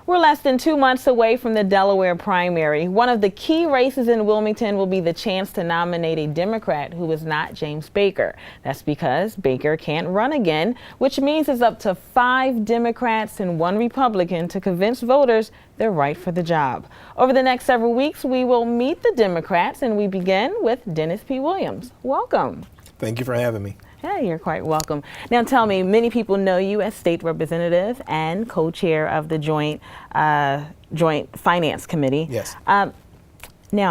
We're less than 2 months away from the Delaware primary. One of the key races in Wilmington will be the chance to nominate a Democrat who is not James Baker. That's because Baker can't run again, which means it's up to 5 Democrats and 1 Republican to convince voters they're right for the job. Over the next several weeks, we will meet the Democrats, and we begin with Dennis P. Williams. Welcome. Thank you for having me. Yeah, you're quite welcome. Now tell me, many people know you as state representative and co-chair of the Joint Finance Committee. Yes. Now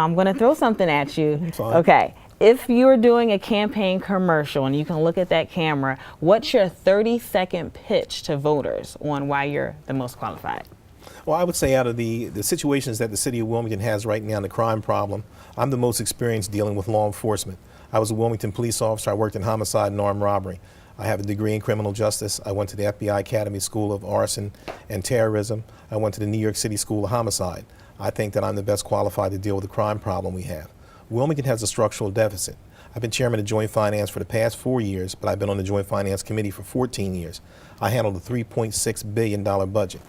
I'm going to throw something at you. Fine. Okay. If you're doing a campaign commercial and you can look at that camera, what's your 30-second pitch to voters on why you're the most qualified? Well, I would say out of the situations that the city of Wilmington has right now, the crime problem, I'm the most experienced dealing with law enforcement. I was a Wilmington police officer. I worked in homicide and armed robbery. I have a degree in criminal justice. I went to the FBI Academy School of Arson and Terrorism. I went to the New York City School of Homicide. I think that I'm the best qualified to deal with the crime problem we have. Wilmington has a structural deficit. I've been chairman of Joint Finance for the past 4 years, but I've been on the Joint Finance Committee for 14 years. I handled a $3.6 billion budget.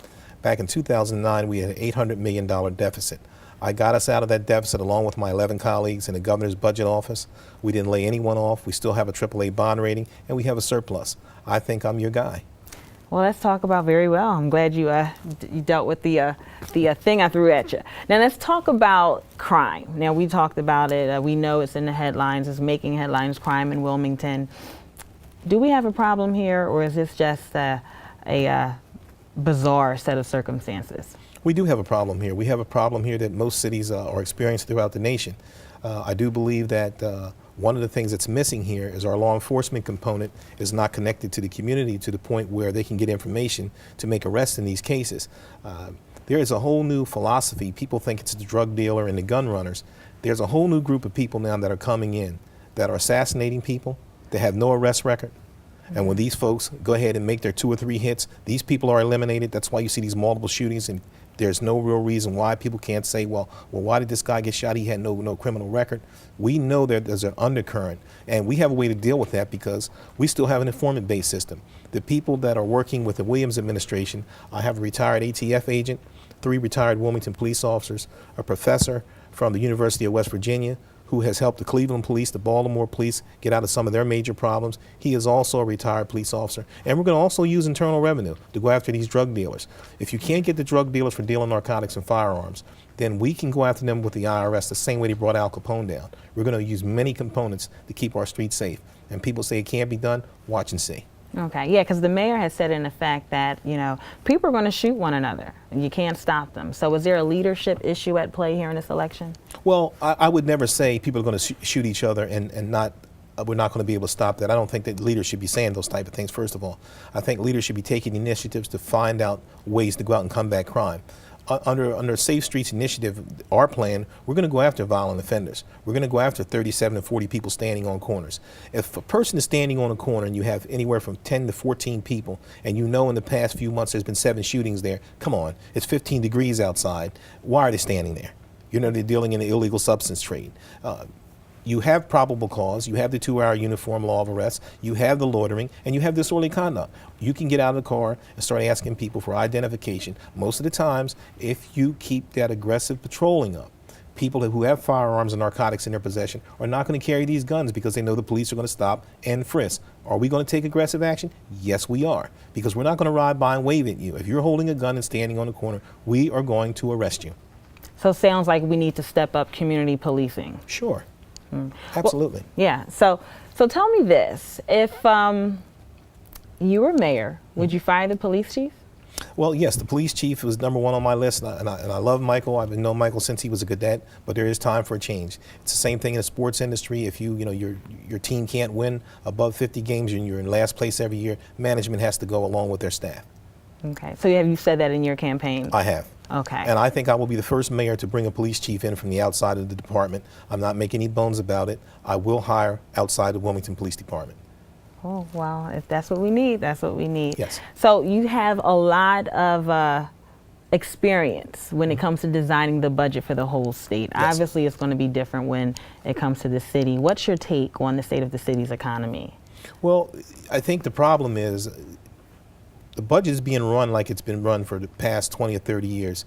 Back in 2009, we had an $800 million deficit. I got us out of that deficit along with my 11 colleagues in the governor's budget office. We didn't lay anyone off. We still have a AAA bond rating, and we have a surplus. I think I'm your guy. Well, let's talk about very well. I'm glad you dealt with the thing I threw at you. Now let's talk about crime. Now we talked about it. We know it's in the headlines. It's making headlines. Crime in Wilmington. Do we have a problem here, or is this just a bizarre set of circumstances? We do have a problem here. We have a problem here that most cities are experiencing throughout the nation. I do believe that one of the things that's missing here is our law enforcement component is not connected to the community to the point where they can get information to make arrests in these cases. There is a whole new philosophy. People think it's the drug dealer and the gun runners. There's a whole new group of people now that are coming in that are assassinating people, that have no arrest record. And when these folks go ahead and make their 2 or 3 hits, these people are eliminated. That's why you see these multiple shootings, and there's no real reason why people can't say, well, why did this guy get shot? He had no criminal record. We know that there's an undercurrent, and we have a way to deal with that because we still have an informant-based system. The people that are working with the Williams administration, I have a retired ATF agent, 3 retired Wilmington police officers, a professor from the University of West Virginia, who has helped the Cleveland police, the Baltimore police get out of some of their major problems. He is also a retired police officer. And we're going to also use internal revenue to go after these drug dealers. If you can't get the drug dealers for dealing narcotics and firearms, then we can go after them with the IRS the same way they brought Al Capone down. We're going to use many components to keep our streets safe. And people say it can't be done, watch and see. Okay, yeah, because the mayor has said in effect that, people are going to shoot one another and you can't stop them. So is there a leadership issue at play here in this election? Well, I would never say people are going to shoot each other and we're not going to be able to stop that. I don't think that leaders should be saying those type of things, first of all. I think leaders should be taking initiatives to find out ways to go out and combat crime. Under Safe Streets Initiative, our plan, we're going to go after violent offenders. We're going to go after 37 to 40 people standing on corners. If a person is standing on a corner and you have anywhere from 10 to 14 people, and you know in the past few months there's been 7 shootings there, come on, it's 15 degrees outside. Why are they standing there? They're dealing in the illegal substance trade. You have probable cause, you have the 2-hour uniform law of arrest, you have the loitering, and you have disorderly conduct. You can get out of the car and start asking people for identification. Most of the times, if you keep that aggressive patrolling up, people who have firearms and narcotics in their possession are not going to carry these guns because they know the police are going to stop and frisk. Are we going to take aggressive action? Yes, we are, because we're not going to ride by and wave at you. If you're holding a gun and standing on the corner, we are going to arrest you. So it sounds like we need to step up community policing. Sure. Absolutely. Well, yeah. So tell me this: if you were mayor, would you fire the police chief? Well, yes, the police chief was number 1 on my list, and I love Michael. I've known Michael since he was a cadet, but there is time for a change. It's the same thing in the sports industry. If your team can't win above 50 games and you're in last place every year, management has to go along with their staff. Okay. So have you said that in your campaign? I have. Okay. And I think I will be the first mayor to bring a police chief in from the outside of the department. I'm not making any bones about it. I will hire outside the Wilmington Police Department. Oh, well, if that's what we need, that's what we need. Yes. So you have a lot of experience when it comes to designing the budget for the whole state. Yes. Obviously, it's going to be different when it comes to the city. What's your take on the state of the city's economy? Well, I think the problem is the budget is being run like it's been run for the past 20 or 30 years.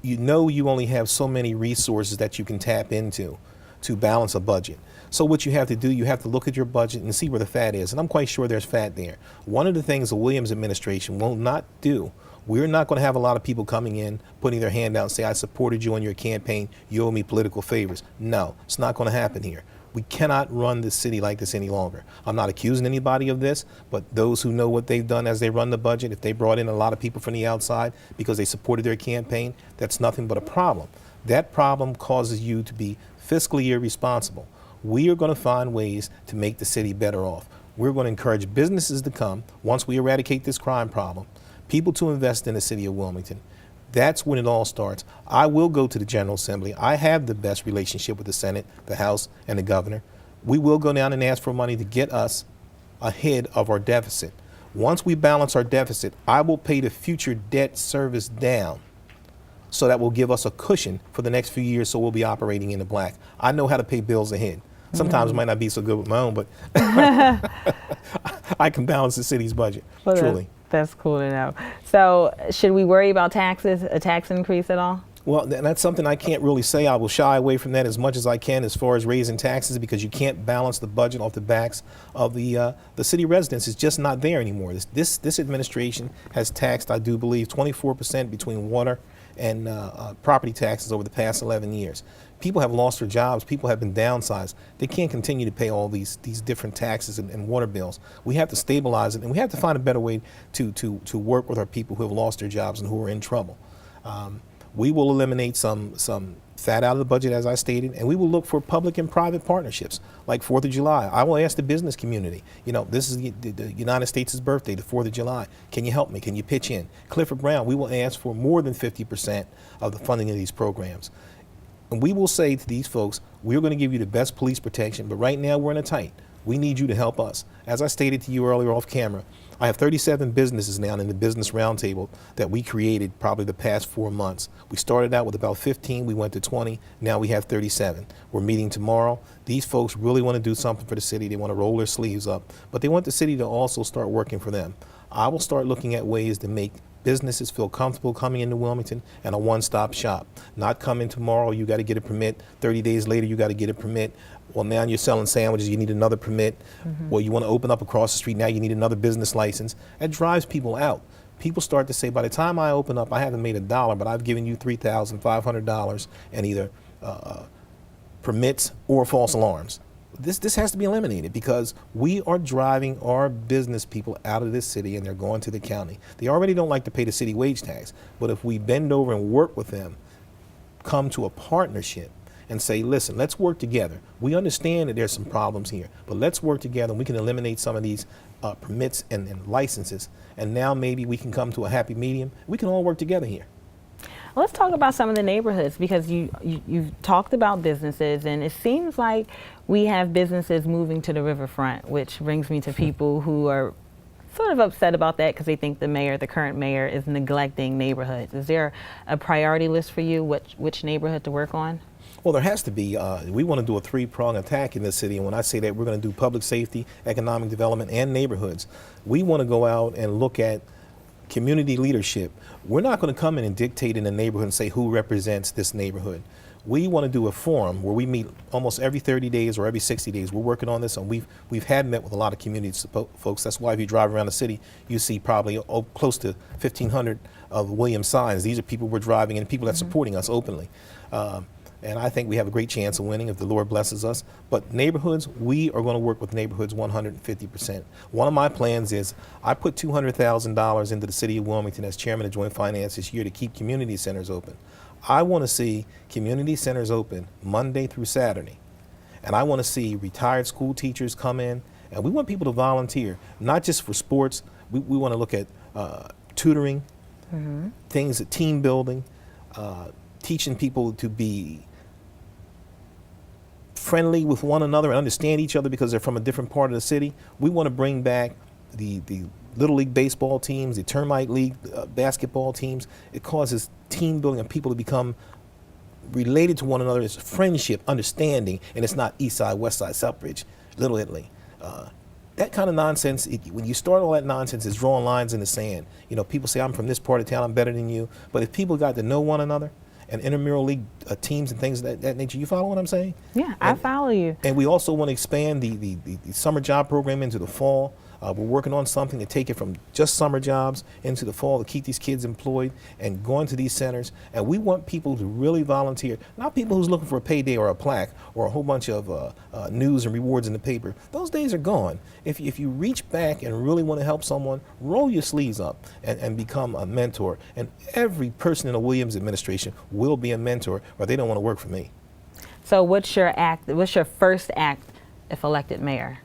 You know you only have so many resources that you can tap into to balance a budget. So what you have to do, you have to look at your budget and see where the fat is. And I'm quite sure there's fat there. One of the things the Williams administration will not do, we're not going to have a lot of people coming in, putting their hand out and say, I supported you on your campaign, you owe me political favors. No, it's not going to happen here. We cannot run this city like this any longer. I'm not accusing anybody of this, but those who know what they've done as they run the budget, if they brought in a lot of people from the outside because they supported their campaign, that's nothing but a problem. That problem causes you to be fiscally irresponsible. We are going to find ways to make the city better off. We're going to encourage businesses to come once we eradicate this crime problem, people to invest in the city of Wilmington. That's when it all starts. I will go to the General Assembly. I have the best relationship with the Senate, the House, and the governor. We will go down and ask for money to get us ahead of our deficit. Once we balance our deficit, I will pay the future debt service down. So that will give us a cushion for the next few years, so we'll be operating in the black. I know how to pay bills ahead. Sometimes it might not be so good with my own, but I can balance the city's budget, well, truly. That's cool to know. So should we worry about taxes, a tax increase at all? Well, that's something I can't really say. I will shy away from that as much as I can as far as raising taxes, because you can't balance the budget off the backs of the city residents. It's just not there anymore. This administration has taxed, I do believe, 24% between water and property taxes over the past 11 years. People have lost their jobs. People have been downsized. They can't continue to pay all these different taxes and water bills. We have to stabilize it, and we have to find a better way to work with our people who have lost their jobs and who are in trouble. We will eliminate some fat out of the budget, as I stated, and we will look for public and private partnerships, like 4th of July. I will ask the business community, you know, this is the United States' birthday, the 4th of July. Can you help me? Can you pitch in? Clifford Brown, we will ask for more than 50% of the funding of these programs. And we will say to these folks, we're going to give you the best police protection, but right now we're in a tight. We need you to help us. As I stated to you earlier off camera, I have 37 businesses now in the Business Roundtable that we created probably the past 4 months. We started out with about 15, we went to 20, now we have 37. We're meeting tomorrow. These folks really want to do something for the city. They want to roll their sleeves up, but they want the city to also start working for them. I will start looking at ways to make businesses feel comfortable coming into Wilmington and a one-stop shop. Not coming tomorrow, you got to get a permit. 30 days later, you got to get a permit. Well, now you're selling sandwiches, you need another permit. Well, you want to open up across the street, now you need another business license. That drives people out. People start to say, by the time I open up, I haven't made $1, but I've given you $3,500 in either permits or false alarms. This has to be eliminated, because we are driving our business people out of this city and they're going to the county. They already don't like to pay the city wage tax, but if we bend over and work with them, come to a partnership and say, listen, let's work together. We understand that there's some problems here, but let's work together and we can eliminate some of these permits and licenses. And now maybe we can come to a happy medium. We can all work together here. Let's talk about some of the neighborhoods, because you've talked about businesses, and it seems like we have businesses moving to the riverfront, which brings me to people who are sort of upset about that because they think the current mayor, is neglecting neighborhoods. Is there a priority list for you, which neighborhood to work on? Well, there has to be. We want to do a three-prong attack in this city, and when I say that, we're going to do public safety, economic development, and neighborhoods. We want to go out and look at community leadership. We're not going to come in and dictate in the neighborhood and say who represents this neighborhood. We want to do a forum where we meet almost every 30 days or every 60 days. We're working on this, and we've had met with a lot of community folks. That's why if you drive around the city, you see probably close to 1,500 of Williams signs. These are people we're driving and people that are supporting us openly. And I think we have a great chance of winning if the Lord blesses us. But neighborhoods, we are going to work with neighborhoods 150%. One of my plans is I put $200,000 into the city of Wilmington as chairman of Joint Finance this year to keep community centers open. I want to see community centers open Monday through Saturday. And I want to see retired school teachers come in. And we want people to volunteer, not just for sports. We want to look at tutoring, things, team building, teaching people to be friendly with one another and understand each other because they're from a different part of the city. We want to bring back the Little League baseball teams, the Termite League basketball teams. It causes team building and people to become related to one another. It's friendship, understanding, and it's not East Side, West Side, Southbridge, Little Italy. that kind of nonsense, when you start all that nonsense, it's drawing lines in the sand. You know, people say, I'm from this part of town, I'm better than you. But if people got to know one another, and intramural league teams and things of that nature, you follow what I'm saying? Yeah, I follow you. And we also want to expand the summer job program into the fall. We're working on something to take it from just summer jobs into the fall to keep these kids employed and going to these centers. And we want people to really volunteer, not people who's looking for a payday or a plaque or a whole bunch of news and rewards in the paper. Those days are gone. If you reach back and really want to help someone, roll your sleeves up and become a mentor. And every person in the Williams administration will be a mentor, or they don't want to work for me. So what's your first act if elected mayor?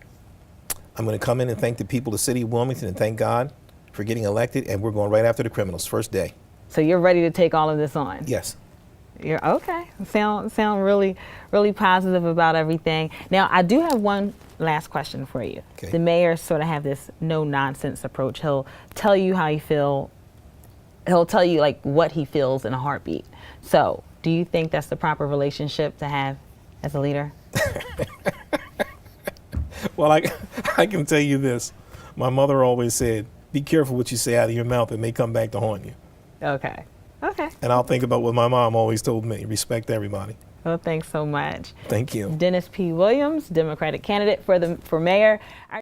I'm going to come in and thank the people of the city of Wilmington and thank God for getting elected, and we're going right after the criminals, first day. So you're ready to take all of this on? Yes. You're okay. Sound really, really positive about everything. Now, I do have one last question for you. Okay. The mayor sort of have this no-nonsense approach. He'll tell you how you feel. He'll tell you like what he feels in a heartbeat. So do you think that's the proper relationship to have as a leader? Well, I can tell you this. My mother always said, be careful what you say out of your mouth. It may come back to haunt you. Okay. Okay. And I'll think about what my mom always told me. Respect everybody. Well, thanks so much. Thank you. Dennis P. Williams, Democratic candidate for mayor.